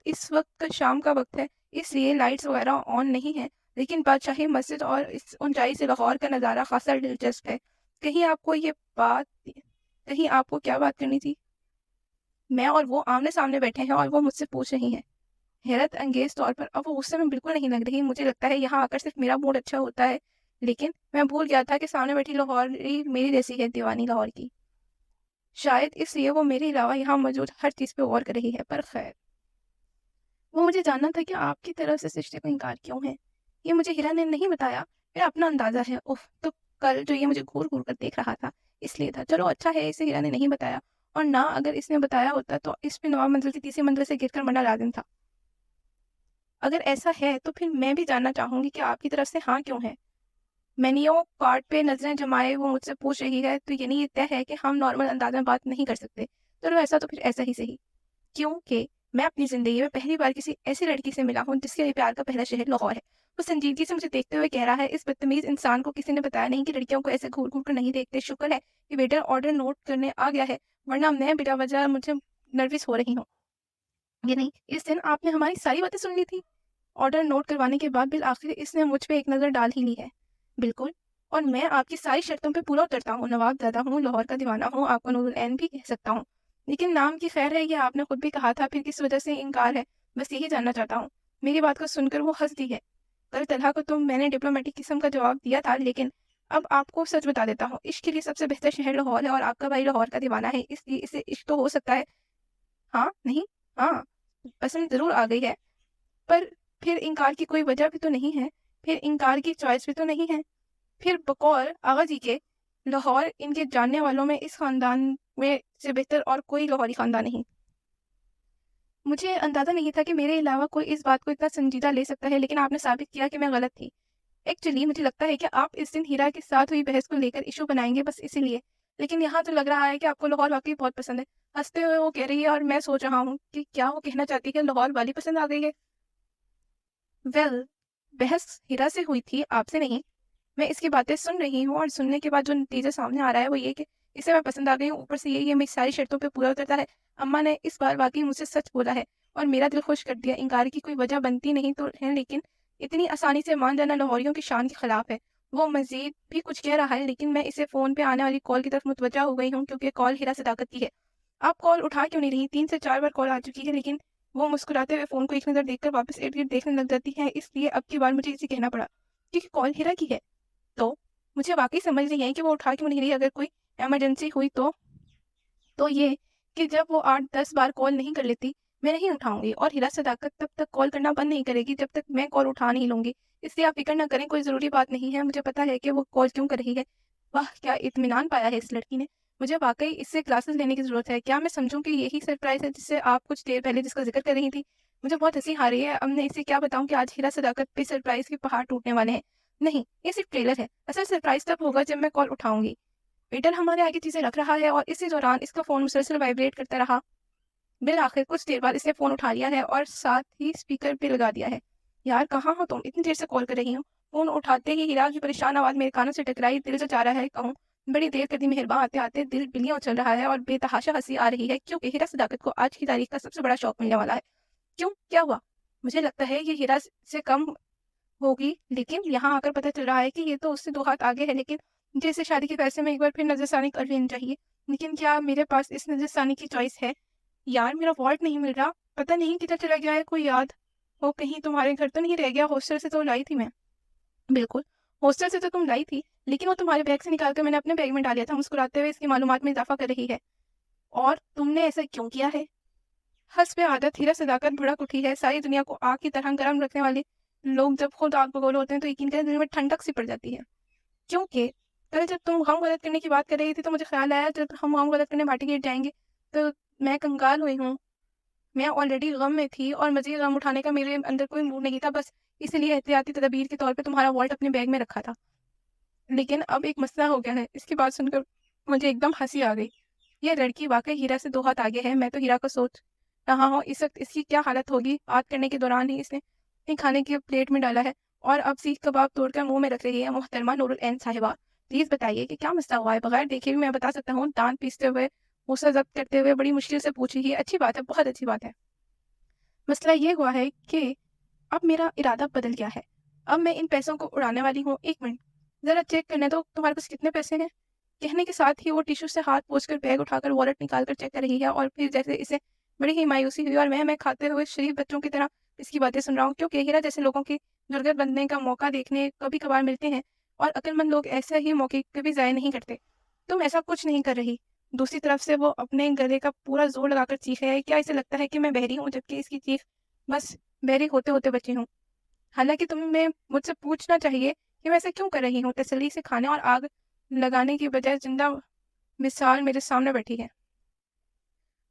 Speaker 1: اس وقت شام کا وقت ہے، اس لیے لائٹس وغیرہ آن نہیں ہیں، لیکن بادشاہی مسجد اور اس اونچائی سے لاہور کا نظارہ خاصا دلچسپ ہے. کہیں آپ کو کیا بات کرنی تھی؟ میں اور وہ آمنے سامنے بیٹھے ہیں اور وہ مجھ سے پوچھ رہی ہیں حیرت انگیز طور پر. اب وہ غصے میں بالکل نہیں لگ رہی. مجھے لگتا ہے یہاں آ کر صرف میرا موڈ اچھا ہوتا ہے، لیکن میں بھول گیا تھا کہ سامنے بیٹھی لاہوری میری جیسی ہے، دیوانی لاہور کی. شاید اس لیے وہ میرے علاوہ یہاں موجود ہر چیز پہ غور کر رہی ہے. پر خیر، وہ مجھے جاننا تھا کہ آپ کی طرف سے اس رشتے کو انکار کیوں ہے. یہ مجھے ہیرا نے نہیں بتایا. میرا اپنا اندازہ ہے. تو کل جو یہ مجھے گھور گھور کر دیکھ رہا تھا اس لیے تھا. چلو اچھا ہے اسے ہیرا نے نہیں بتایا، اور نہ اگر اس نے بتایا ہوتا تو اس پہ نواب منزل کی تیسری منزل سے گر کر مرنا لازم تھا. اگر ایسا ہے تو پھر میں بھی جاننا چاہوں گی کہ آپ کی طرف سے ہاں کیوں ہے. مینیو کارڈ پہ نظریں جمائے وہ مجھ سے پوچھ رہی ہے. تو یعنی یہ طے ہے کہ ہم نارمل انداز میں بات نہیں کر سکتے. چلو ایسا تو پھر ایسا ہی صحیح، کیونکہ میں اپنی زندگی میں پہلی بار کسی ایسی لڑکی سے ملا ہوں جس کے لیے پیار کا پہلا شہر لاہور ہے. وہ سنجیدگی سے مجھے دیکھتے ہوئے کہہ رہا ہے اس بدتمیز انسان کو کسی نے بتایا نہیں کہ لڑکیوں کو ایسے گھور گھور کر نہیں دیکھتے. شکر ہے کہ ویٹر آرڈر نوٹ کرنے آ گیا ہے، ورنہ میں بلا وجہ مجھے نروس ہو رہی ہوں. یہ نہیں، اس دن آپ نے ہماری ساری باتیں سن لی تھی. آرڈر نوٹ کروانے کے بعد بالآخر اس نے مجھ پہ ایک نظر ڈال ہی لی ہے. بالکل، اور میں آپ کی ساری شرطوں پہ پورا اترتا ہوں. نواب زیادہ ہوں، لاہور کا دیوانہ ہوں، آپ کو نور العین بھی کہہ سکتا ہوں. لیکن نام کی خیر ہے، یہ آپ نے خود بھی کہا تھا. پھر کس وجہ سے انکار ہے؟ بس یہی جاننا چاہتا ہوں. میری بات کو سن کر وہ ہنس دی ہے. کل طلحہ کو تو میں نے ڈپلومیٹک قسم کا جواب دیا تھا، لیکن اب آپ کو سچ بتا دیتا ہوں. عشق کے لیے سب سے بہتر شہر لاہور ہے، اور آپ کا بھائی لاہور کا دیوانہ ہے، اس لیے اسے عشق تو ہو سکتا ہے. ہاں نہیں، ہاں پسند ضرور آ گئی ہے، پر پھر انکار کی کوئی وجہ بھی تو نہیں ہے. پھر انکار کی چوائس بھی تو نہیں ہے. پھر بقول آغا جی کے لاہور ان کے جاننے والوں میں اس خاندان میں سے بہتر اور کوئی لاہوری خاندان نہیں. مجھے اندازہ نہیں تھا کہ میرے علاوہ کوئی اس بات کو اتنا سنجیدہ لے سکتا ہے، لیکن آپ نے ثابت کیا کہ میں غلط تھی. ایکچولی مجھے لگتا ہے کہ آپ اس دن ہیرا کے ساتھ ہوئی بحث کو لے کر ایشو بنائیں گے، بس اسی لیے. لیکن یہاں تو لگ رہا ہے کہ آپ کو لاہور واقعی بہت پسند ہے. ہنستے ہوئے وہ کہہ رہی ہے، اور میں سوچ رہا ہوں کہ کیا وہ کہنا چاہتی ہے کہ لاہور والی پسند آ گئی ہے. بحث ہیرا سے ہوئی تھی، آپ سے نہیں. میں اس کی باتیں سن رہی ہوں، اور سننے کے بعد جو نتیجہ سامنے آ رہا ہے وہ یہ کہ اسے میں پسند آ گئی ہوں. اوپر سے یہ میری ساری شرطوں پہ پورا اترتا ہے. اماں نے اس بار واقعی مجھ سے سچ بولا ہے اور میرا دل خوش کر دیا. انکار کی کوئی وجہ بنتی نہیں تو ہے، لیکن اتنی آسانی سے مان جانا لاہوریوں کی شان کے خلاف ہے. وہ مزید بھی کچھ کہہ رہا ہے، لیکن میں اسے فون پہ آنے والی کال کی طرف متوجہ ہو گئی ہوں، کیونکہ کال ہیرا صداقت کی ہے. آپ کال اٹھا کیوں نہیں رہی؟ 3 سے 4 بار کال آ چکی ہے. لیکن وہ مسکراتے ہوئے فون کو ایک نظر دیکھ کر واپس ارد گرد دیکھنے لگ جاتی ہے. اس لیے اب کی بار مجھے اسے کہنا پڑا کیونکہ کال ہیرا کی ہے. تو مجھے واقعی سمجھ نہیں ہے کہ وہ اٹھا کیوں نہیں رہی. اگر کوئی ایمرجنسی ہوئی تو یہ کہ جب وہ 8-10 بار کال نہیں کر لیتی میں نہیں اٹھاؤں گی، اور ہیرا صداقت تب تک کال کرنا بند نہیں کرے گی جب تک میں کال اٹھا نہیں لوں گی. اس لیے آپ فکر نہ کریں، کوئی ضروری بات نہیں ہے. مجھے پتا ہے کہ وہ کال کیوں کر رہی ہے. واہ کیا اطمینان پایا ہے اس لڑکی نے. مجھے واقعی اس سے کلاسز لینے کی ضرورت ہے. کیا میں سمجھوں کہ یہی سرپرائز ہے جس سے آپ کچھ دیر پہلے جس کا ذکر کر رہی تھی؟ مجھے بہت ہنسی آ رہی ہے. اب میں اسے کیا بتاؤں کہ آج ہیرا صداقت پہ سرپرائز کے پہاڑ ٹوٹنے والے ہیں. نہیں، یہ صرف ٹریلر ہے. اصل سرپرائز تب ہوگا جب میں کال اٹھاؤں گی. ویٹر ہمارے آگے چیزیں رکھ رہا ہے، اور اسی دوران اس کا فون مسلسل وائبریٹ کرتا رہا. بالآخر کچھ دیر بعد اس نے فون اٹھا لیا ہے اور ساتھ ہی اسپیکر پہ لگا دیا ہے. یار کہاں ہو تم؟ اتنی دیر سے کال کر رہی ہوں. فون اٹھاتے ہی ہیرا کی پریشان آواز میرے کانوں سے ٹکرائی. دل جو چاہ رہا ہے کہوں بڑی دیر کر دی مہربان. آتے آتے دل بلیاں اچل رہا ہے اور بے تحاشا ہنسی آ رہی ہے، کیونکہ ہیرا صداقت کو آج کی تاریخ کا سب سے بڑا شوق ملنے والا ہے. کیوں، کیا ہوا؟ مجھے لگتا ہے یہ ہیرا سے کم ہوگی، لیکن یہاں آ کر پتہ چل رہا ہے کہ یہ تو اس سے 2 ہاتھ آگے ہے. لیکن مجھے اسے شادی کے فیصلے میں ایک بار پھر نظر ثانی کر لینی چاہیے. لیکن کیا میرے پاس اس نظر ثانی کی چوائس ہے؟ یار میرا والٹ نہیں مل رہا، پتہ نہیں کدھر چلا گیا ہے. کوئی یاد ہو کہیں تمہارے گھر تو نہیں رہ گیا؟ ہاسٹل سے تو لائی تھی میں. بالکل، ہاسٹل سے تو تم لائی تھی، لیکن وہ تمہارے بیگ سے نکال کر میں نے اپنے بیگ میں ڈال دیا تھا. مسکراتے ہوئے اس کی معلومات میں اضافہ کر رہی ہے. اور تم نے ایسا کیوں کیا ہے؟ حسب عادت ہیرا صداقت بھڑک اٹھی ہے. ساری دنیا کو آگ کی طرح گرم رکھنے والے لوگ جب خود آگ بگول ہوتے ہیں تو یقین کریں دل میں ٹھنڈک سی پڑ جاتی ہے. کیونکہ کل جب تم غم غلط کرنے کی بات کر رہی تھی تو مجھے خیال آیا جب ہم غم غلط کرنے بھاٹی گیٹ جائیں گے تو میں کنگال ہوئی ہوں. میں آلریڈی غم میں تھی اور مزید غم اٹھانے کا میرے اندر کوئی موڈ نہیں تھا. بس اسی لیے احتیاطی تدابیر کے طور پہ تمہارا والٹ اپنے بیگ میں رکھا تھا. لیکن اب ایک مسئلہ ہو گیا ہے. اس کی بات سن کر مجھے ایک دم ہنسی آ گئی. یہ لڑکی واقعی ہیرا سے 2 ہاتھ آگے ہے. میں تو ہیرا کو سوچ رہا ہوں اس وقت اس کی کیا حالت ہوگی. بات کرنے کے دوران ہی اس نے اپنے کھانے کے پلیٹ میں ڈالا ہے اور اب سیخ کباب توڑ کر منہ میں رکھ رہی ہے. محترمہ نور العین صاحبہ، پلیز بتائیے کہ کیا مسئلہ ہوا ہے؟ بغیر دیکھے بھی میں بتا سکتا ہوں۔ دانت پیستے ہوئے، غصہ ضبط کرتے ہوئے بڑی مشکل سے پوچھی۔ یہ اچھی بات ہے، بہت اچھی بات ہے۔ مسئلہ یہ ہوا ہے کہ اب میرا ارادہ بدل گیا ہے۔ اب میں ان پیسوں کو اڑانے والی ہوں۔ 1 منٹ ذرا چیک کرنے دو تمہارے پاس کتنے پیسے ہیں۔ کہنے کے ساتھ ہی وہ ٹیشو سے ہاتھ پوچھ کر بیگ اٹھا کر والٹ نکال کر چیک کر رہی ہے، اور پھر جیسے اسے بڑی ہی مایوسی ہوئی، اور میں کھاتے ہوئے شریف بچوں کی طرح اس کی باتیں سن رہا ہوں، کیونکہ ہیرا جیسے لوگوں کی جرگت بننے کا موقع دیکھنے کبھی کبھار ملتے ہیں، اور عقل مند لوگ ایسا ہی موقع کبھی ضائع نہیں کرتے۔ تم ایسا کچھ نہیں کر رہی۔ دوسری طرف سے وہ اپنے گلے کا پورا زور لگا کر چیخ ہے۔ کیا اسے لگتا ہے کہ میں بہری ہوں، جبکہ اس کی چیخ بس بہری ہوتے ہوتے بچی ہوں؟ حالانکہ تمہیں مجھ سے پوچھنا چاہیے کہ میں ایسا کیوں کر رہی ہوں۔ تسلی سے کھانے اور آگ لگانے کی بجائے زندہ مثال میرے سامنے بیٹھی ہے۔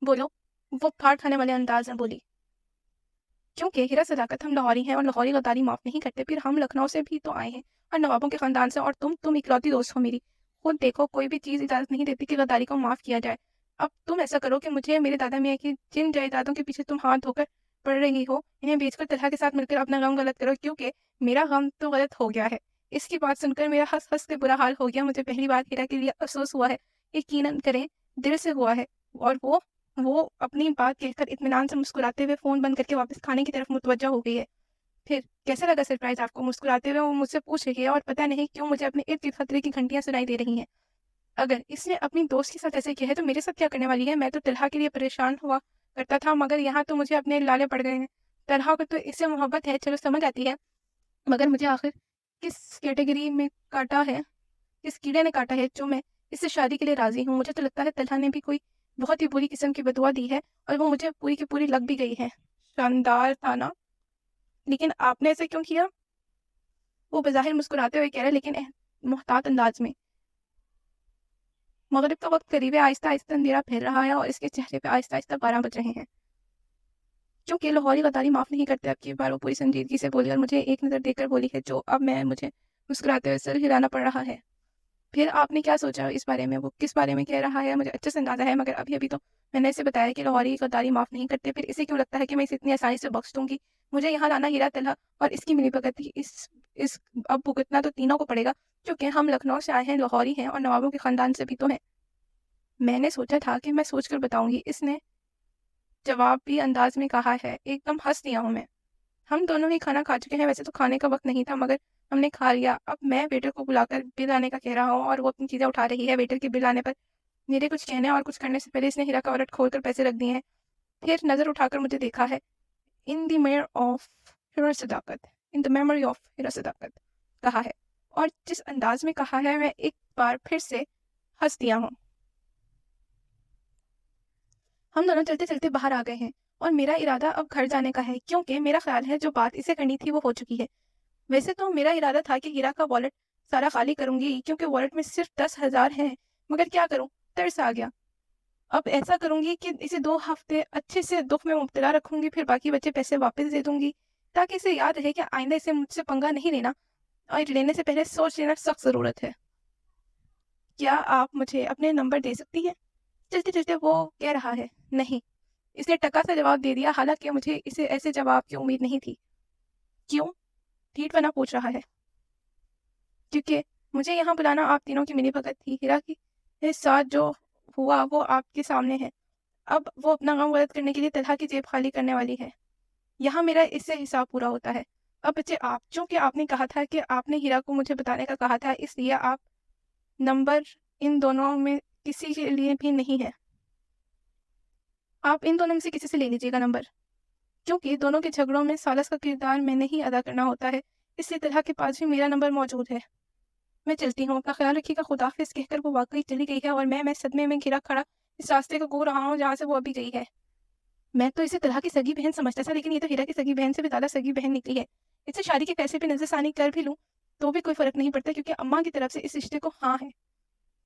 Speaker 1: بولو، وہ پھاڑ کھانے والے انداز میں بولی۔ کیونکہ ہیرا صداقت، ہم لاہوری ہیں اور لاہوری غداری معاف نہیں کرتے۔ پھر ہم لکھنؤ سے بھی تو آئے ہیں، اور نوابوں کے خاندان سے، اور تم اکلوتی دوست ہو میری۔ خود دیکھو، کوئی بھی چیز اجازت نہیں دیتی کہ غداری کو معاف کیا جائے۔ اب تم ایسا کرو کہ مجھے میرے دادا میاں کی جن جائیدادوں کے پیچھے تم ہاتھ دھو کر پڑ رہی ہو، انہیں بیچ کر طلحہ کے ساتھ مل کر اپنا غم غلط کرو، کیونکہ میرا غم تو غلط ہو گیا ہے۔ اس کی بات سن کر میرا ہنس ہنس کے برا حال ہو گیا۔ مجھے پہلی بار ہیرا کے لیے افسوس ہوا ہے، یقیناً کریں دل سے ہوا ہے۔ اور وہ اپنی بات کہہ کر اطمینان سے مسکراتے ہوئے فون بند کر کے واپس کھانے کی طرف متوجہ ہو گئی ہے۔ پھر کیسا لگا سرپرائز آپ کو؟ مسکراتے ہوئے وہ مجھ سے پوچھ رہی ہے، اور پتہ نہیں کیوں مجھے اپنے ارد گرد خطرے کی گھنٹیاں سنائی دے رہی ہیں۔ اگر اس نے اپنی دوست کے ساتھ ایسے کیا ہے تو میرے ساتھ کیا کرنے والی ہے؟ میں تو طلحہ کے لیے پریشان ہوا کرتا تھا، مگر یہاں تو مجھے اپنے لالے پڑ گئے ہیں۔ طلحہ کو تو اس سے محبت ہے، چلو سمجھ آتی ہے، مگر مجھے آخر کس کیٹیگری میں کاٹا ہے، کس کیڑے نے کاٹا ہے جو میں اس سے شادی کے لیے راضی ہوں؟ مجھے تو لگتا ہے طلحہ نے بھی کوئی بہت ہی بری قسم کی بدعا دی ہے، اور وہ مجھے پوری کی پوری لگ بھی گئی ہے۔ شاندار تھا نا؟ لیکن آپ نے ایسے کیوں کیا؟ وہ بظاہر مسکراتے ہوئے کہہ رہا، لیکن محتاط انداز میں۔ مغرب کا وقت قریب ہے، آہستہ آہستہ اندھیرا پھیل رہا ہے، اور اس کے چہرے پہ آہستہ آہستہ 12 بج رہے ہیں۔ کیونکہ لاہوری غداری معاف نہیں کرتے، اب کی بار وہ پوری سنجیدگی سے بولی، اور مجھے ایک نظر دیکھ کر بولی ہے جو اب مجھے مسکراتے ہوئے سر ہلانا پڑ رہا ہے۔ پھر آپ نے کیا سوچا اس بارے میں؟ وہ کس بارے میں کہہ رہا ہے؟ مجھے اچھے سے اندازہ ہے، مگر ابھی تو میں نے اسے بتایا کہ لاہوری غداری معاف نہیں کرتے۔ پھر اسے کیوں لگتا ہے کہ میں اسے اتنی آسانی سے بخش دوں گی؟ مجھے یہاں لانا ہیرا، طلحہ اور اس کی ملی بھگت اس اب بھگتنا تو تینوں کو پڑے گا، کیونکہ ہم لکھنؤ سے آئے ہیں، لاہوری ہیں، اور نوابوں کے خاندان سے بھی تو ہیں۔ میں نے سوچا تھا کہ میں سوچ کر بتاؤں گی، اس نے جواب بھی انداز میں کہا ہے۔ ایک دم ہنس دیا ہوں میں۔ ہم دونوں ہی کھانا کھا چکے ہیں، ویسے تو کھانے کا وقت نہیں تھا، مگر ہم نے کھا لیا۔ اب میں ویٹر کو بلا کر بل آنے کا کہہ رہا ہوں، اور وہ اپنی چیزیں اٹھا رہی ہے۔ ویٹر کے بل آنے پر میرے کچھ کہنے اور کچھ کرنے سے پہلے اس نے ہیرا کا والٹ کھول کر پیسے رکھ دیے ہیں، پھر نظر اٹھا کر مجھے دیکھا ہے۔ ان دی میموری آف ہیرا صداقت، ان دی میموری آف ہیرا صداقت کہا ہے، اور جس انداز میں کہا ہے میں ایک بار پھر سے ہنس دیا ہوں۔ ہم دونوں چلتے چلتے باہر آ گئے ہیں، اور میرا ارادہ اب گھر جانے کا ہے، کیونکہ میرا خیال ہے جو بات اسے کرنی تھی وہ ہو چکی ہے۔ ویسے تو میرا ارادہ تھا کہ ہیرا کا والٹ سارا خالی کروں گی، کیونکہ والٹ میں صرف 10,000 ہیں، مگر کیا کروں، ترس آ گیا۔ اب ایسا کروں گی کہ اسے 2 ہفتے اچھے سے دکھ میں مبتلا رکھوں گی، پھر باقی بچے پیسے واپس دے دوں گی، تاکہ اسے یاد رہے کہ آئندہ اسے مجھ سے پنگا نہیں لینا، اور لینے سے پہلے سوچ لینا سخت ضرورت ہے۔ کیا آپ مجھے اپنے نمبر دے سکتی ہیں؟ چلتے چلتے وہ کہہ رہا ہے۔ نہیں، اس نے ٹکا سا جواب دے دیا، حالانکہ مجھے اسے ایسے جواب کی امید نہیں تھی۔ کیوں؟ ٹھیٹ بنا پوچھ رہا ہے۔ کیونکہ مجھے یہاں بلانا آپ تینوں کی ملی بھگت تھی، ہیرا کے ساتھ جو ہوا وہ آپ کے سامنے ہے۔ اب وہ اپنا غم غلط کرنے کے لیے طلحہ کی جیب خالی کرنے والی ہے، یہاں میرا اس سے حساب پورا ہوتا ہے۔ اب بچے آپ، چونکہ آپ نے کہا تھا کہ آپ نے ہیرا کو مجھے بتانے کا کہا تھا، اس لیے آپ نمبر ان دونوں میں کسی کے لیے بھی نہیں ہے، آپ ان دونوں میں سے کسی سے لے لیجیے گا نمبر، کیونکہ دونوں کے جھگڑوں میں سالس کا کردار میں نے ہی ادا کرنا ہوتا ہے، اس لیے طلحہ کے پاس بھی میرا نمبر موجود ہے۔ میں چلتی ہوں، اپنا خیال رکھیے گا، خداحافظ کہہ کر وہ واقعی چلی گئی ہے، اور میں صدمے میں گھرا کھڑا اس راستے کو گھور رہا ہوں جہاں سے وہ ابھی گئی ہے۔ میں تو اسے طلحہ کی سگی بہن سمجھتا تھا، لیکن یہ تو ہیرا کی سگی بہن سے بھی زیادہ سگی بہن نکلی ہے۔ اس سے شادی کے فیصلے پہ نظر ثانی کر بھی لوں تو بھی کوئی فرق نہیں پڑتا، کیونکہ اماں کی طرف سے اس رشتے کو ہاں ہے۔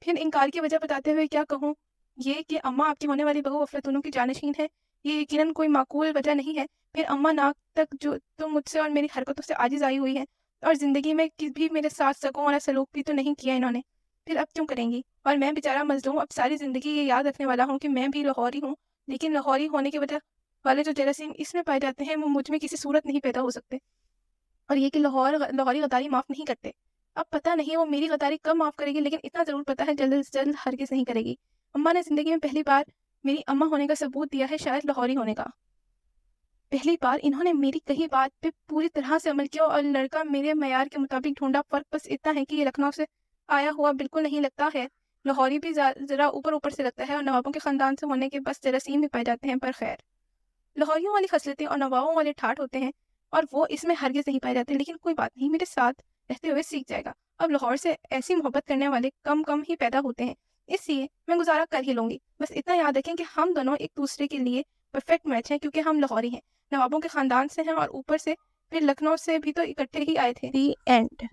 Speaker 1: پھر انکار کی وجہ بتاتے ہوئے کیا کہوں؟ یہ کہ اماں آپ کی ہونے والی بہو افلاطونوں کی جانشین ہے، یہ یقیناً کوئی معقول وجہ نہیں ہے۔ پھر اماں ناک تک جو تو مجھ سے اور میری حرکتوں سے عاجز آئی ہوئی ہے، اور زندگی میں بھی میرے ساتھ سگوں والا سلوک بھی تو نہیں کیا انہوں نے، پھر اب کیوں کریں گی؟ اور میں بیچارہ مظلوم اب ساری زندگی یہ یاد رکھنے والا ہوں کہ میں بھی لاہوری ہوں، لیکن لاہوری ہونے کی وجہ والے جو جراثیم اس میں پائے جاتے ہیں وہ مجھ میں کسی صورت نہیں پیدا ہو سکتے، اور یہ کہ لاہوری غداری معاف نہیں کرتے۔ اب پتہ نہیں وہ میری غداری کب معاف کرے گی، لیکن اتنا ضرور پتہ ہے جلد از جلد ہرگز نہیں کرے گی۔ اماں نے زندگی میں پہلی بار میری اماں ہونے کا ثبوت دیا ہے، شاید لاہوری ہونے کا۔ پہلی بار انہوں نے میری کہی بات پہ پوری طرح سے عمل کیا اور لڑکا میرے معیار کے مطابق ڈھونڈا۔ فرق بس اتنا ہے کہ یہ لکھنؤ سے آیا ہوا بالکل نہیں لگتا ہے، لاہوری بھی ذرا اوپر سے لگتا ہے اور نوابوں کے خاندان سے ہونے کے بس جراثیم بھی پائے جاتے ہیں، پر خیر۔ لاہوریوں والی خصلتیں اور نوابوں والے ٹھاٹ ہوتے ہیں اور وہ اس میں ہرگز نہیں پائے جاتے، لیکن کوئی بات نہیں، میرے ساتھ رہتے ہوئے سیکھ جائے گا۔ اب لاہور سے ایسی محبت کرنے والے کم ہی پیدا ہوتے ہیں، اس لیے میں گزارا کر ہی لوں گی۔ بس اتنا یاد رکھیں کہ ہم دونوں ایک دوسرے کے لیے پرفیکٹ میچ ہیں، کیونکہ ہم لاہوری ہیں، نوابوں کے خاندان سے ہیں اور اوپر سے پھر لکھنؤ سے بھی تو اکٹھے ہی آئے تھے۔ The end.